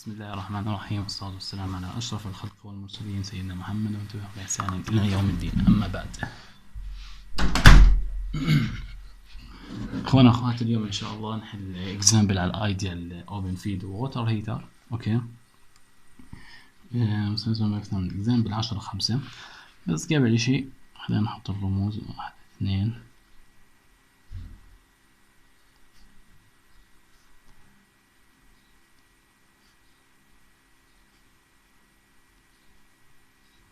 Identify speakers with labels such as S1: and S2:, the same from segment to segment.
S1: بسم الله الرحمن الرحيم، والصلاة والسلام على أشرف الخلق والمرسلين سيدنا محمد وتبعهم بإحسان إلى يوم الدين. أما بعد، أخوانا أخوات، اليوم إن شاء الله نحل إكزامبل على الأيديال أوبن فيد ووتر هيتر. أوكي، مسلسل أكثر من إكزامبل 10/5. بس قبل إشي خلينا نحط الرموز 1 2.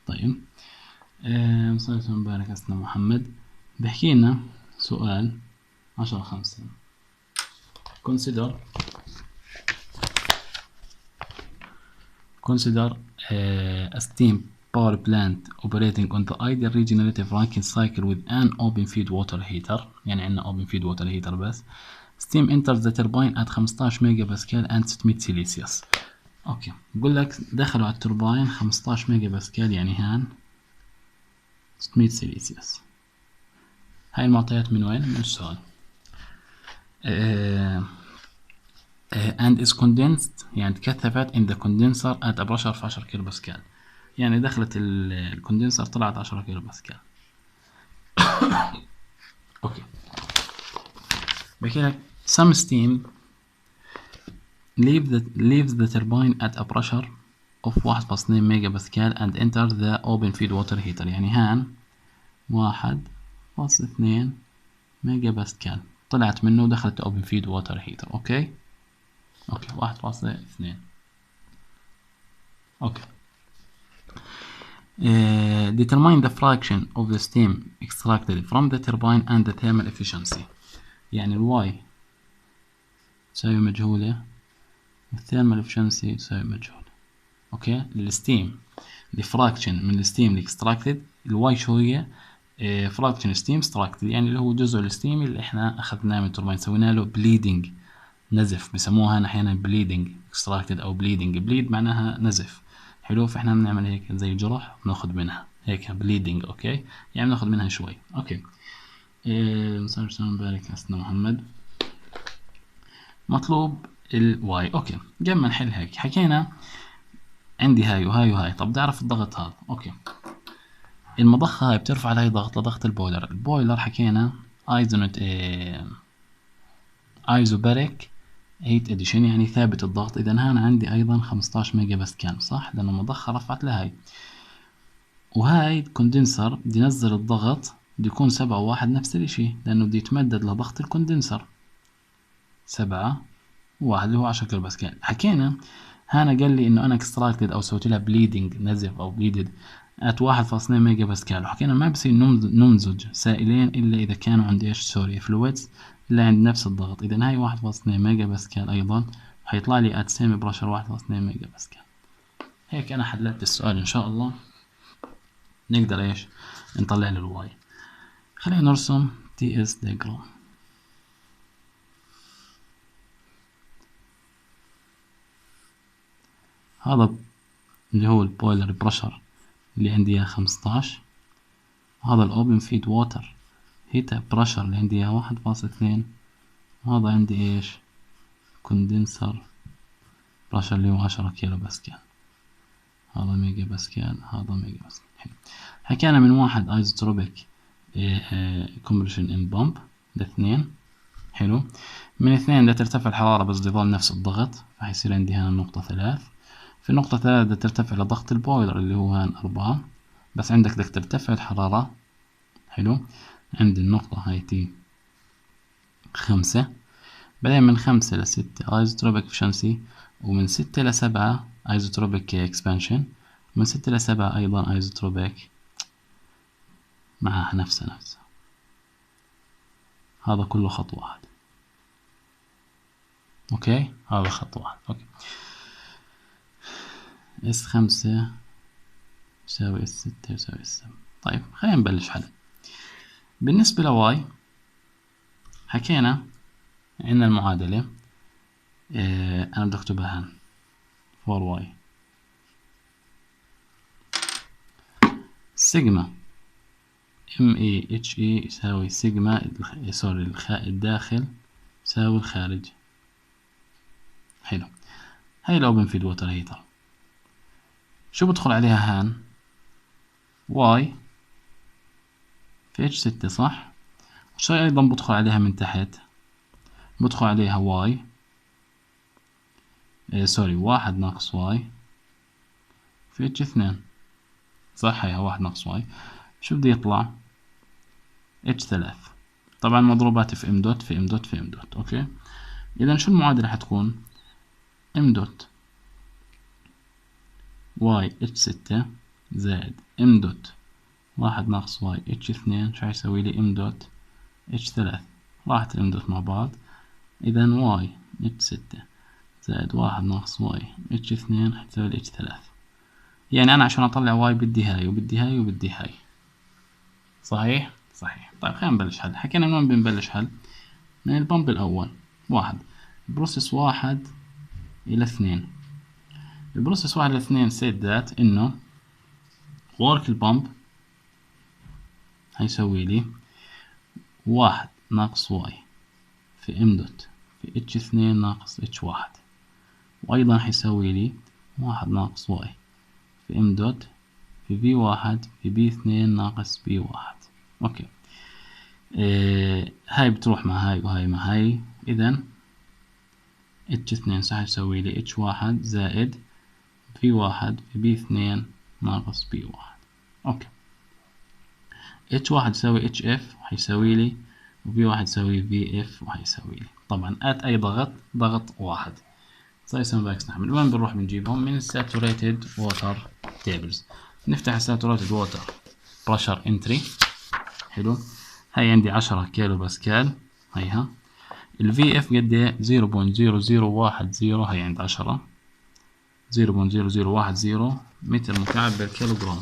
S1: طيب، مسلسل مبارك أسنا محمد بحكي لنا سؤال 10/5. Consider a steam power plant operating on the ideal regenerative Rankine cycle with an open feed water heater. يعني عندنا open feed water heater بس. Steam enters the turbine at 15 ميجا باسكال and 600 سيليسيوس. اوكي، بقول لك دخلوا على التوربين 15 ميجا باسكال، يعني هان 600 سيليسيوس. هاي المعطيات من وين؟ من السؤال. and is condensed، يعني تكثفت in the condenser at a pressure of 10 كيلو باسكال. يعني دخلت الكوندنسر طلعت 10 كيلو باسكال. اوكي، بحكي لك some steam leaves the turbine at a pressure of 1.2 ميجا باسكال and enter the open feed water heater. يعني هان 1.2 ميجا باسكال طلعت منه ودخلت open feed water heater. اوكي 1.2. اوكي، determine the fraction of the steam extracted from the turbine and the thermal efficiency. يعني الواي تساوي مجهولة والثيرمال efficiency تساوي مجهولة. اوكي، الستيم الفراكشن من الستيم اللي extracted، الواي شو هي؟ fraction steam extracted، يعني اللي هو جزء الستيم اللي احنا اخذناه من التوربين سوينا له bleeding، نزف بسموها احيانا bleeding extracted او bleed معناها نزف. حلو، فاحنا بنعمل هيك زي جرح بناخذ منها هيك bleeding. اوكي، يعني بناخذ منها شوي. اوكي، مبارك أسنا محمد. مطلوب الواي. اوكي، قبل ما نحل هيك حكينا عندي هاي وهاي وهاي. طب بدي اعرف الضغط هذا. اوكي، المضخة هاي بترفع لهي ضغط لضغط البويلر حكينا ايزوباريك هيت اديشن، يعني ثابت الضغط. اذا هنا عندي ايضا 15 ميجا باسكال، صح؟ لانه المضخة رفعت لهاي. وهاي الكوندنسر بدي نزل الضغط، بده يكون 7.1 نفس الاشي، لانه بده يتمدد لضغط الكوندنسر 7.1 اللي هو 10 كيلو باسكال. حكينا هنا قال لي انه انا اكستراكتد او سويت لها بليدنج، نزف او بليدد ات 1.2 ميجا باسكال. وحكينا ما بصير نمزج سائلين الا اذا كانوا عند ايش؟ سوري، فلويدز اللي عند نفس الضغط. اذا هاي 1.2 ميجا باسكال ايضا حيطلع لي ات سيمي برشر 1.2 ميجا باسكال. هيك انا حللت السؤال. ان شاء الله نقدر ايش؟ نطلع له الواي. خلينا نرسم تي اس ديجرام. هذا اللي هو البويلر بريشر اللي عندي اياه 15. وهذا الاوبن فيد ووتر هيتا بريشر اللي عندي اياه 1.2. وهذا عندي ايش؟ كوندنسر بريشر اللي هو 10 كيلو باسكال. هذا ميجا باسكال، هذا ميجا باسكال. حلو، حكينا من واحد ايزوتروبيك كومبريشن ان بامب، ده 2. حلو، من 2 ده ترتفع الحرارة بس يظل نفس الضغط، فحيصير عندي هنا النقطة 3. في النقطة 3 ده ترتفع لضغط البويلر اللي هو هان 4، بس عندك بدك ترتفع الحرارة. حلو، عندي النقطة هاي تي 5. بعدين من 5 ل6 ايزوتروبيك افشنسي، ومن 6 ل7 ايزوتروبيك اكسبانشن، ومن 6 ل7 ايضا ايزوتروبيك معها نفسها. هذا كله خط واحد. اوكي، هذا خط واحد. اوكي، S5 يساوي S6 يساوي S7. طيب خلينا نبلش حل. بالنسبة لواي حكينا عندنا المعادلة، أنا بدي أكتبها هان 4y سيجما MAHE يساوي سيجما سوري الداخل يساوي الخارج. حلو، هاي الأوبن فيد ووتر هيتر. شو بدخل عليها هان؟ واي في اتش 6 صح؟ شو أيضا بدخل عليها من تحت؟ بدخل عليها واي سوري 1 ناقص واي في اتش 2 صح. هيها 1 ناقص واي. شو بده يطلع؟ اتش 3. طبعا مضروبات في ام دوت في ام دوت في ام دوت. اوكي، اذا شو المعادلة حتكون؟ ام دوت واي اتش 6 زائد ام دوت 1 ناقص واي اتش 2 شو حيسوي لي؟ ام دوت اتش 3. راحت الام دوت مع بعض، اذا واي اتش 6 زائد 1 ناقص واي اتش 2 حتساوي لي اتش 3. يعني انا عشان اطلع واي بدي هاي وبدي هاي وبدي هاي. صحيح؟ صحيح. طيب خلينا نبلش حل. حكينا من وين بنبلش حل؟ من البمب الأول. 1 بروسيس 1 إلى 2. البروسيس 1 إلى 2 سيت ذات إنه ورك البمب هيسوي لي 1 ناقص واي في ام دوت في اتش 2 ناقص اتش 1، وأيضا هيسوي لي 1 ناقص واي في ام دوت في بي 1 في بي 2 ناقص بي 1. أوكي، هاي بتروح مع هاي وهاي مع هاي، إذا اتش 2 راح يسوي لي اتش 1 زائد في 1 في بي 2 ناقص بي 1. اوكي، اتش 1 يساوي اتش اف وحيساوي لي، وبي 1 يساوي في اف وحيساوي لي طبعا ات اي ضغط 1. زي سمباكس نحن من وين بنروح بنجيبهم؟ من الساتوريتد ووتر تيبلز. نفتح الساتوريتد ووتر بريشر انتري. حلو، هاي عندي 10 كيلو باسكال. هيها الفي اف قد ايه؟ 0.0010. هي عند 10 0.0010 متر مكعب بالكيلو جرام.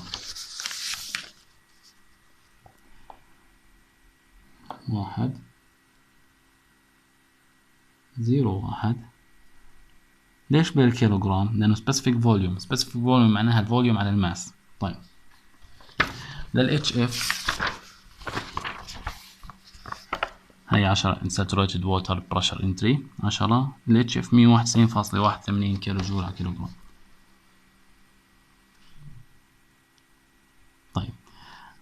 S1: 1.01. ليش بالكيلو جرام؟ لأنه specific volume. specific volume معناها الفوليوم على الماس. طيب لل HF هي 10 insaturated water pressure entry 10. ال HF 191.81 كيلو جول على كيلو جرام. طيب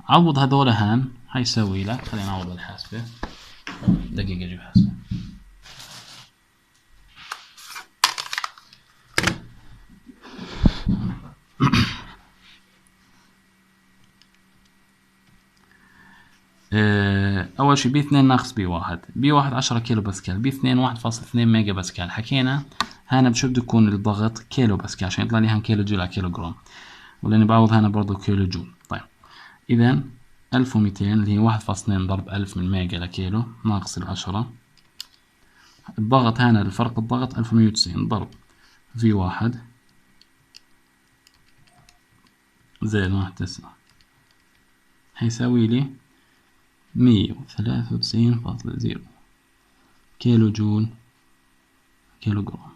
S1: عوض هذول هان هيساوي لك، خلينا نعوض بالحاسبة. دقيقة اجيب حاسبة. اول شي بي 2 ناقص بي 1. بي 1 10 كيلو باسكال، بي 2 1.2 ميجا باسكال. حكينا هنا بشو بده يكون الضغط؟ كيلو باسكال عشان يطلع لي هان كيلو جول على كيلو جرام، ولاني بعوض هنا برضو كيلو جول. طيب اذا 1200 اللي هي 1.2 ضرب 1000 من ميجا لكيلو ناقص ال10. الضغط هنا الفرق الضغط 1190 ضرب في 1 زائد 1.9 هيساوي لي 193.0 كيلو جول كيلو جرام.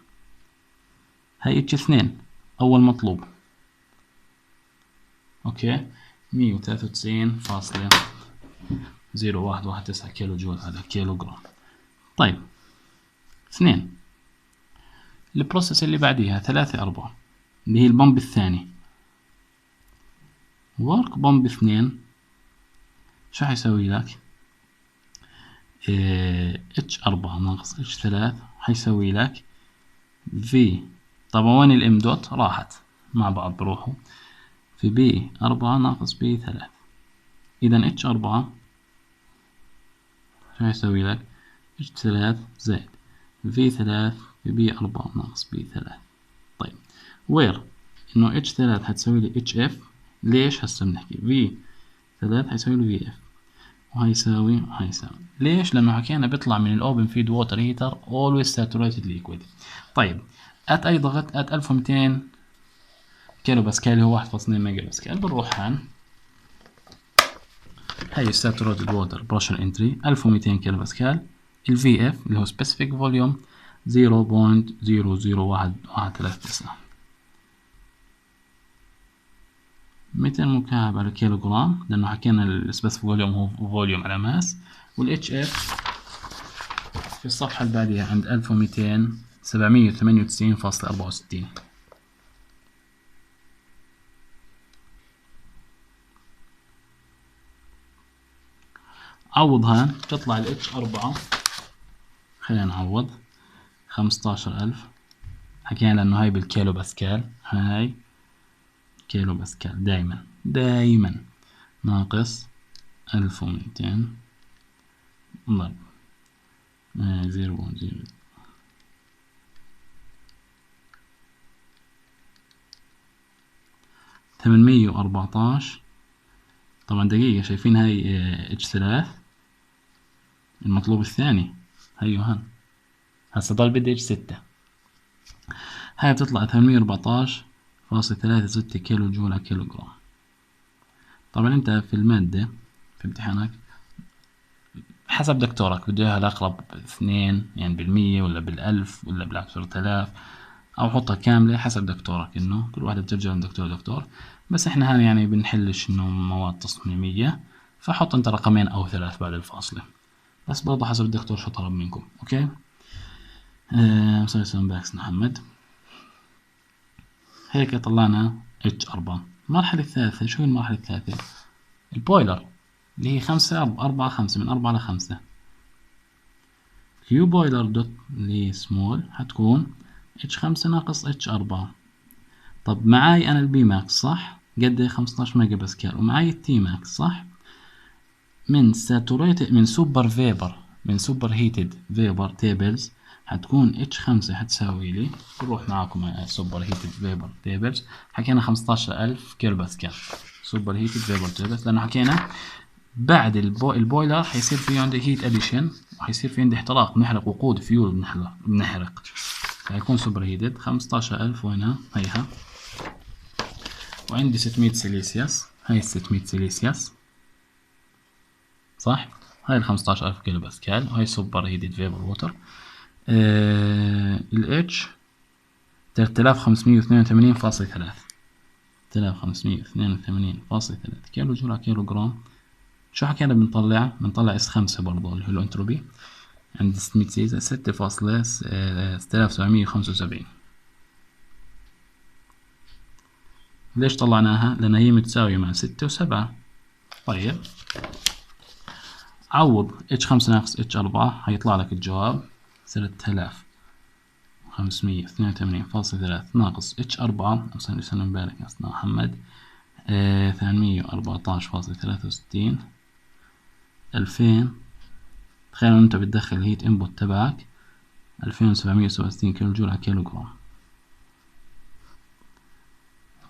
S1: هاي اتش 2 اول مطلوب. اوكي، 193.0119 كيلو جول على كيلو جرام. طيب 2 البروسيس اللي بعديها 3-4 اللي هي البمب الثاني. ورك بمب 2 شو حيسوي لك؟ اتش 4 ناقص اتش 3 حيسوي لك في، طبعا وين الام دوت؟ راحت مع بعض بروحوا في بي 4 ناقص بي 3. اذا اتش 4 شو حيسوي لك؟ اتش 3 زائد في 3 في بي 4 ناقص بي 3. طيب وير انه اتش 3 حتسوي لي اتش اف. ليش؟ هسه بنحكي في 3 حيسوي له في اف وهيساوي ليش؟ لانه حكينا بيطلع من الاوبن فيد ووتر هيتر always saturated liquid. طيب ات اي ضغط؟ ات 1200 كيلو باسكال هو 1.2 ميجا باسكال. بنروح هان هاي الساتوريتد ووتر بريشر انتري 1200 كيلو باسكال. الفي اف اللي هو specific volume 0.001139 متر مكعب على كيلو جرام، لأنه حكينا السبيسيفيك فوليوم هو فوليوم على ماس. والاتش اف في الصفحة اللي بعديها عند 1200 798.64. عوضها تطلع ال H4. خلينا نعوض 15,000. حكينا لأنه هاي بالكيلو باسكال، هاي كيلو باسكال دايما ناقص 1200 ضرب 0.0 814. طبعا دقيقة، شايفين هاي H3 المطلوب الثاني، هيو هان هسا ضل بدي H6. هاي بتطلع 814.36 كيلو جول على كيلو جرام. طبعا انت في المادة في امتحانك حسب دكتورك بده اياها الاقرب 2 يعني بالمية ولا بالالف ولا بال10,000، او حطها كاملة حسب دكتورك، انه كل واحدة بترجع من دكتور لدكتور. بس احنا هان يعني بنحلش انه مواد تصميمية، فحط انت رقمين او 3 بعد الفاصلة، بس برضه حسب الدكتور شو طلب منكم. اوكي. مسوي باكس محمد. هيك طلعنا H4. المرحلة الثالثة، شو المرحلة الثالثة؟ البويلر اللي هي 5 4 5 من 4 ل5. كيو بويلر دوت اللي هي سمول حتكون H5 ناقص H4. طب معاي أنا البي ماكس صح؟ قد 15 ميجا باسكال، ومعاي التي ماكس صح؟ من ساتوريتد من سوبر هيتد فيبر تيبلز حتكون H5 حتساوي لي، بروح معاكم على سوبر هيتد فيبر تيبلز. حكينا 15,000 كيلو باسكال سوبر هيتد فيبر تيبلز، لأنه حكينا بعد البويلر حيصير في عندي هيت اديشن، وحيصير في عندي احتراق، بنحرق وقود فيول بنحرق، فيكون سوبر هيتد. 15,000 وهنا هيها، وعندي 600 سيليسيوس، هاي 600 سيليسيوس صح؟ هاي ال 15,000 كيلو باسكال، وهاي سوبر هيتد فيبر ووتر. ال H 3582.3 3582.3 كيلو جول على كيلو جرام. شو حكينا بنطلع S5 برضه اللي هو الانتروبي عند 600 سيزا 6.6775. ليش طلعناها؟ لأن هي متساوية مع 6 و7. طيب عوض H5 ناقص H4 هيطلع لك الجواب 3582.3 ناقص H4. أصلا يسلم بالك يا أستاذ محمد. 814.63. 2000. تخيل انت بتدخل الهيت انبوت تبعك 2767 كيلو جول على كيلو جرام.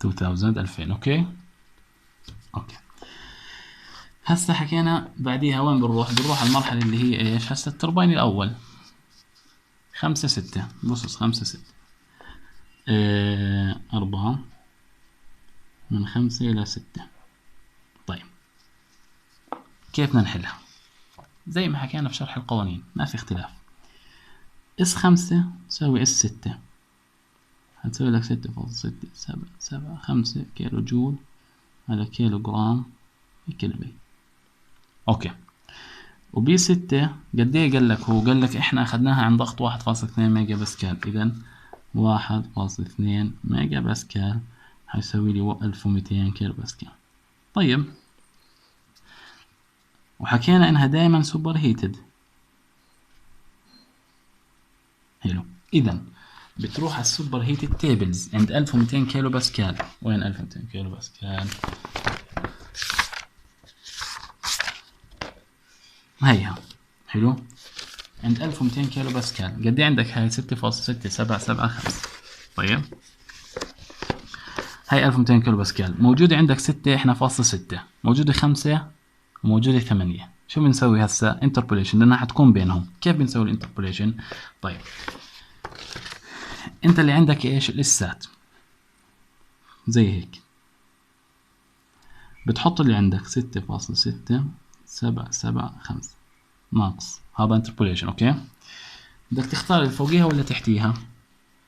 S1: 2000. اوكي. هسه حكينا بعديها وين بنروح على المرحلة اللي هي ايش؟ هسه التربين الاول 5 6 بصص 5 6 4 من 5 إلى 6. طيب كيف بدنا نحلها؟ زي ما حكينا في شرح القوانين ما في اختلاف. S5 تساوي S6 هتساوي لك 6.675 كيلو جول على كيلو جرام كلمة. اوكي. وبي 6 قد ايه قال لك؟ هو قال لك احنا اخذناها عند ضغط 1.2 ميجا باسكال، اذا 1.2 ميجا باسكال هيساوي لي 1200 كيلو باسكال. طيب وحكينا انها دائما سوبر هيتد. حلو. اذا بتروح على السوبر هيتد تيبلز عند 1200 كيلو باسكال. وين 1200 كيلو باسكال؟ هيها. حلو. عند 1200 كيلو باسكال قد ايه عندك؟ هاي 6.6775. طيب هاي 1200 كيلو باسكال موجودة عندك 6، احنا فاصلة 6 موجودة 5 وموجودة 8. شو بنسوي هسا؟ انتربوليشن، لانها حتكون بينهم. كيف بنسوي الانتربوليشن؟ طيب انت اللي عندك ايش؟ الاسات زي هيك، بتحط اللي عندك 6.6775 ناقص هذا انتربوليشن. اوكي. بدك تختار اللي فوقيها ولا تحتيها؟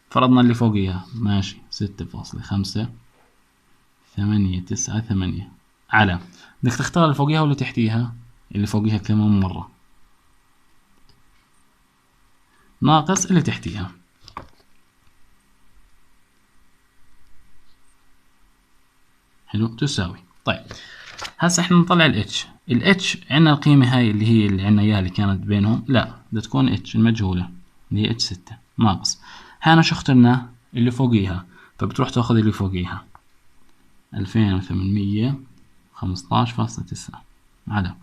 S1: فرضنا اللي فوقيها ماشي 6.5898 على، بدك تختار اللي فوقيها ولا تحتيها؟ اللي فوقيها كمان مرة ناقص اللي تحتيها. حلو تساوي. طيب هسا احنا نطلع الاتش عندنا القيمة هاي اللي هي اللي عندنا اياها اللي كانت بينهم، لا بدها تكون اتش المجهولة اللي هي اتش 6 ناقص هنا شو اخترنا اللي فوقيها، فبتروح تاخذ اللي فوقيها 2815.9 على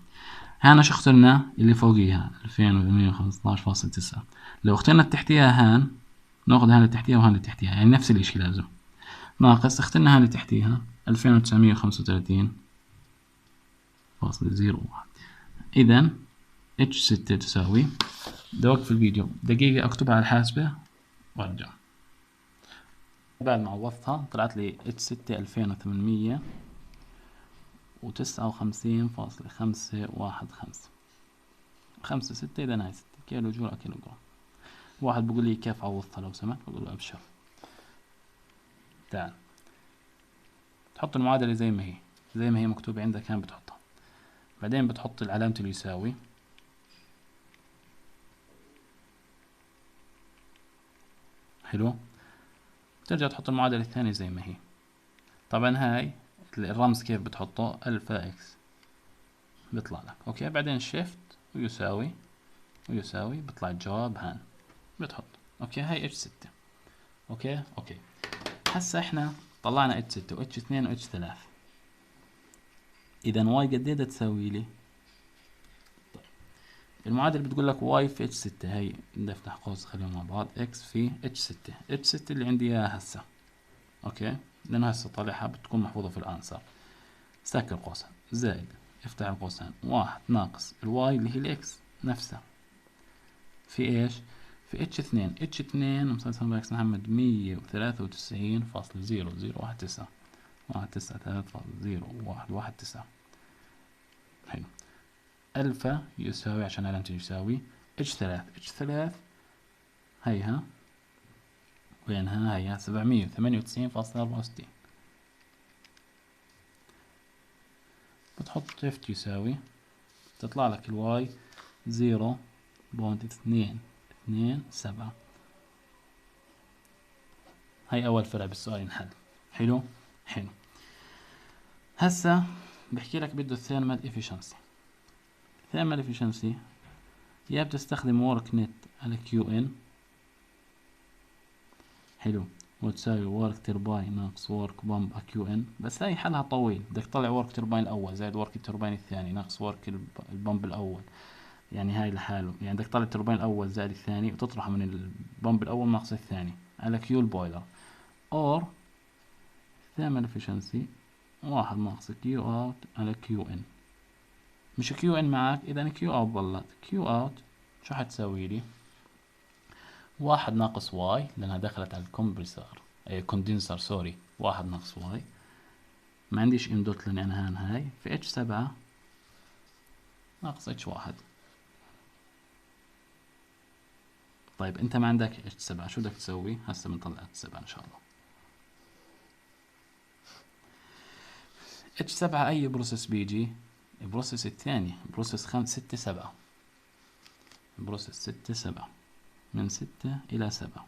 S1: هنا شو اخترنا اللي فوقيها 2815.9. لو اخترنا التحتيها هان ناخذ هان اللي تحتيها وهان اللي تحتيها يعني نفس الاشي لازم ناقص اخترنا هان اللي تحتيها 2935.01. إذا اتش 6 تساوي، بدي أوقف الفيديو دقيقة أكتبها على الحاسبة وأرجع. بعد ما عوضتها طلعت لي اتش 6 2859.515 5 6. إذا هاي 6 كيلو جول على كيلو جرام. واحد بقول لي كيف عوضتها لو سمحت، بقول له أبشر. تعال تحط المعادلة زي ما هي مكتوبة عندك كان بتحطها، بعدين بتحط العلامة اللي يساوي، حلو، ترجع تحط المعادلة الثانية زي ما هي. طبعا هاي الرمز كيف بتحطه الفا اكس بيطلع لك اوكي، بعدين شيفت ويساوي بيطلع الجواب هان بتحط اوكي. هاي اتش 6 اوكي. هسا احنا طلعنا اتش 6 واتش 2 واتش 3، اذا واي قد ايه تساوي لي؟ طيب المعادله بتقول لك واي في اتش 6، هي بدي افتح قوس خليهم مع بعض، اكس في اتش 6. اتش 6 اللي عندي اياها هسا اوكي، لانه هسه طالعها بتكون محفوظه في الانسر. سكر قوسين زائد افتح القوسين واحد ناقص الواي اللي هي الاكس نفسها في ايش؟ في اتش 2. اتش 2 مسلسل باكس محمد 193.0019 193.0.0119. حلو. الفا يساوي عشان علامته يساوي اتش 3 هيها وينها؟ هيها 798.64. بتحط شيفت يساوي تطلع لك الواي 0.227. هاي أول فرع بالسؤال ينحل. حلو. هسا بحكي لك بده الثيرمال افيشنسي. الثيرمال افيشنسي يا بتستخدم ورك نت على كيو ان، حلو، وتساوي ورك ترباين ناقص ورك بامب على كيو ان، بس هاي حلها طويل، بدك تطلع ورك ترباين الاول زائد ورك الترباين الثاني ناقص ورك البامب الاول، يعني هاي لحاله، يعني بدك تطلع التربين الاول زائد الثاني وتطرحه من البامب الاول ناقص الثاني على كيو البويلر، اور ثيرمال افشنسي واحد ناقص كيو اوت على كيو ان. مش كيو ان معك، اذا كيو اوت ظلت كيو اوت شو حتساوي لي؟ واحد ناقص واي لانها دخلت على الكمبرسر كوندنسر سوري، واحد ناقص واي ما عنديش ام دوت لان انا هاي في اتش 7 ناقص اتش 1. طيب انت ما عندك اتش 7 شو بدك تسوي؟ هسه بنطلع اتش 7 ان شاء الله. اتش 7 اي بروسيس بيجي؟ البروسيس الثاني، بروسيس 5 6 7، بروسيس 6 7 من 6 الى 7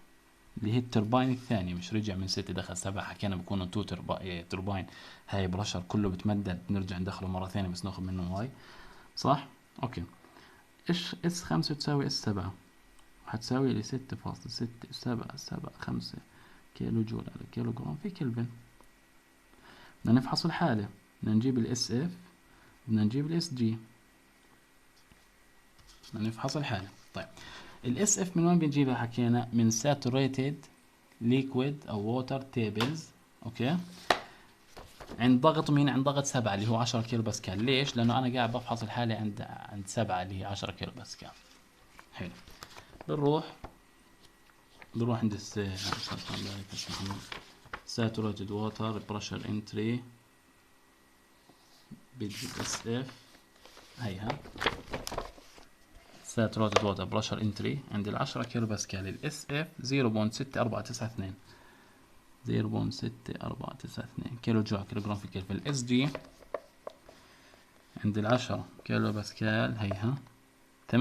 S1: اللي هي الترباين الثاني، مش رجع من 6 دخل 7 حكينا بكونوا 2 ترباين. هاي برشر كله بتمدد بنرجع ندخله مرة ثانية بس ناخذ منه واي، صح؟ اوكي. ايش اس 5 تساوي اس 7؟ هتساوي لي 6.675 كيلو جول على كيلو جرام في كلفن. بدنا نفحص الحالة، بدنا نجيب الاس اف، بدنا نجيب الاس جي، بدنا نفحص الحالة. طيب الاس اف من وين بنجيبها؟ حكينا من saturated liquid او water tables اوكي، عند ضغط مين؟ عند ضغط 7 اللي هو 10 كيلو باسكال. ليش؟ لانه انا قاعد بفحص الحالة عند 7 اللي هي 10 كيلو باسكال. حلو. بنروح عند saturated water pressure entry بتجيب اس اف هيها saturated water pressure entry عند 10 كيلو باسكال. الاس اف 0.6492 0.6492 كيلو جول كيلو جرام في كلفن. الاس جي عند 10 كيلو باسكال هيها 8.1501.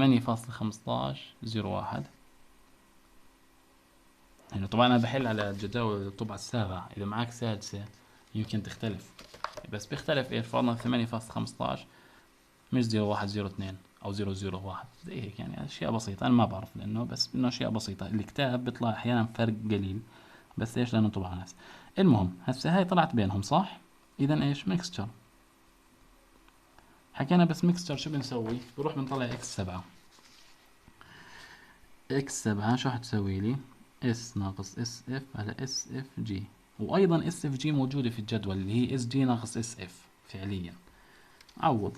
S1: يعني طبعا انا بحل على الجداول الطبعة السابعة، اذا معك سادسة يمكن تختلف، بس بيختلف ايش، فرضنا 8.15 مش 0102 او 001 زي هيك، يعني اشياء بسيطة انا ما بعرف لانه، بس انه اشياء بسيطة. الكتاب بيطلع احيانا فرق قليل، بس ايش لانه طبعا ناس. المهم هسه هاي طلعت بينهم صح، اذا ايش ميكستشر. حكينا بس ميكستشر شو بنسوي، بروح بنطلع اكس 7. اكس 7 شو حتسوي لي، اس ناقص اس اف على اس اف جي، وايضا اس اف جي موجودة في الجدول اللي هي اس جي ناقص اس اف فعليا. عوض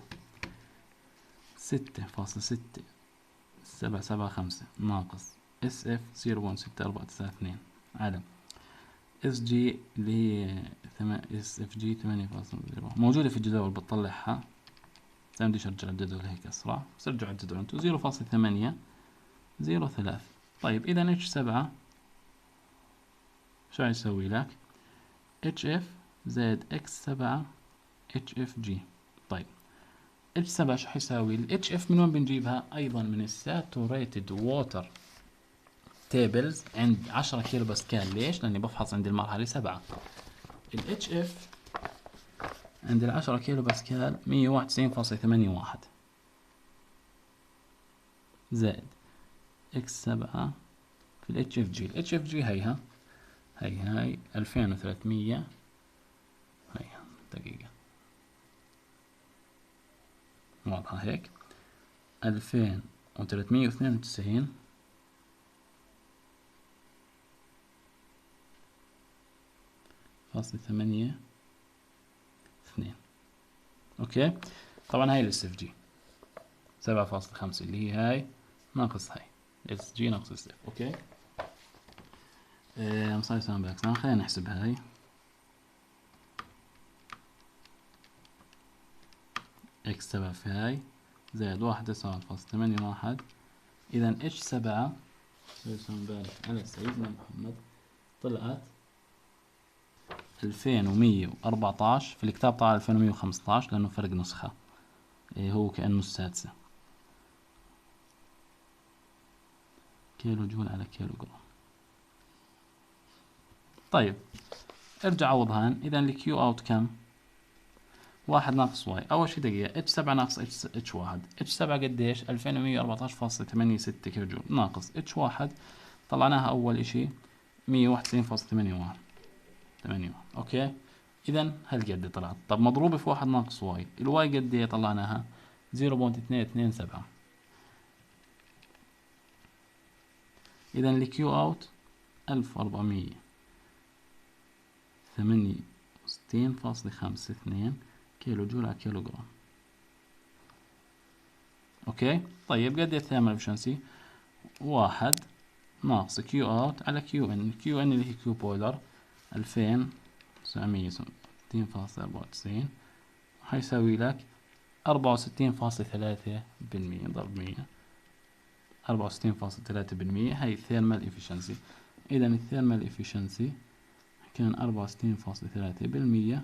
S1: 6.6775 ناقص اس اف 0.6492 على اس جي اللي هي اس اف جي 8.0 موجودة في الجدول بتطلعها. بس بديش ارجع الجدول هيك اسرع، بس ارجعوا الجدول انتو 0.803. طيب اذا اتش 7 شو يسوي لك، اتش اف زائد اكس 7 اتش اف جي. طيب اتش 7 شو حيساوي، الاتش اف من وين بنجيبها، ايضا من الساتوريتد ووتر تيبلز عند 10 كيلو باسكال. ليش؟ لاني بفحص عند المرحله 7. الاتش اف عند 10 كيلو باسكال 191.81 زائد اكس 7 في الاتش اف جي. الاتش اف جي هي 2300. هي دقيقة واضحة هيك، 2392 فاصلة 8.2. اوكي، طبعا هاي الاس اف جي 7.5 اللي هي هاي ناقص هاي اس جي ناقص اس اف. اوكي، مصاري سهم باكسان، خلينا نحسب هاي. اكس 7 في هاي زائد 1.9.81. اذا اتش 7 على سيدنا محمد طلعت 2114. في الكتاب طلع 2115 لانه فرق نسخة، هو كأنه السادسة. كيلو جول على كيلو جرام. طيب ارجع عوض هان. اذا الكيو اوت كم، 1 ناقص واي. اول شي دقيقة، اتش 7 ناقص اتش 1. اتش 7 قديش، 2114.86 كيلو جول ناقص اتش 1 طلعناها اول اشي 191.81. اوكي، اذا هالقد طلعت. طب مضروبة في 1 ناقص واي، الواي قد ايه طلعناها 0.227. اذا الكيو اوت 1468.52 كيلو جول على كيلو جرام. اوكي، طيب قد ايه الثيرمال افشنسي، 1 ناقص كيو اوت على كيو ان. كيو ان اللي هي كيو بويلر 2960.94 حيساوي لك 64.3% ضرب 100. 64.3% هي الثيرمال افشنسي. اذا الثيرمال افشنسي كان 64.3%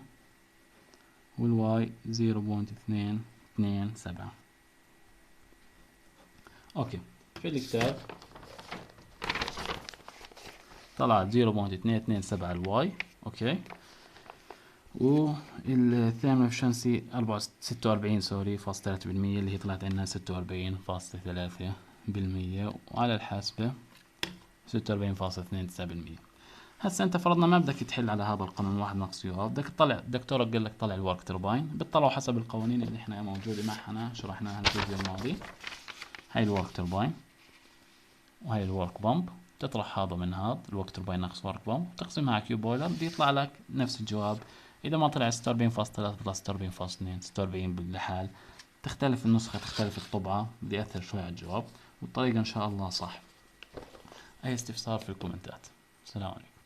S1: والواي 0.227. اوكي، في الكتاب طلعت 0.227 الواي. اوكي، والثيرمال افشنسي 46 سوري فاصل 3% اللي هي طلعت عندنا 46.3%، وعلى الحاسبة 46.29%. هسا انت فرضنا ما بدك تحل على هذا القانون 1 ناقص يو اوف، بدك تطلع، دكتورك قال لك طلع الورك ترباين. بتطلعوا حسب القوانين اللي احنا موجودة معنا شرحناها الفيديو الماضي. هاي الورك ترباين وهي الورك بامب، تطرح هذا من هذا الورك ترباين ناقص ورك بامب وتقسمها على كيو بويلر، بيطلع لك نفس الجواب. اذا ما طلع 46.3 بيطلع 46.2، 46 بالحال. تختلف النسخة تختلف الطبعة، بدي يأثر شوي على الجواب، والطريقة ان شاء الله صح. اي استفسار في الكومنتات. السلام عليكم.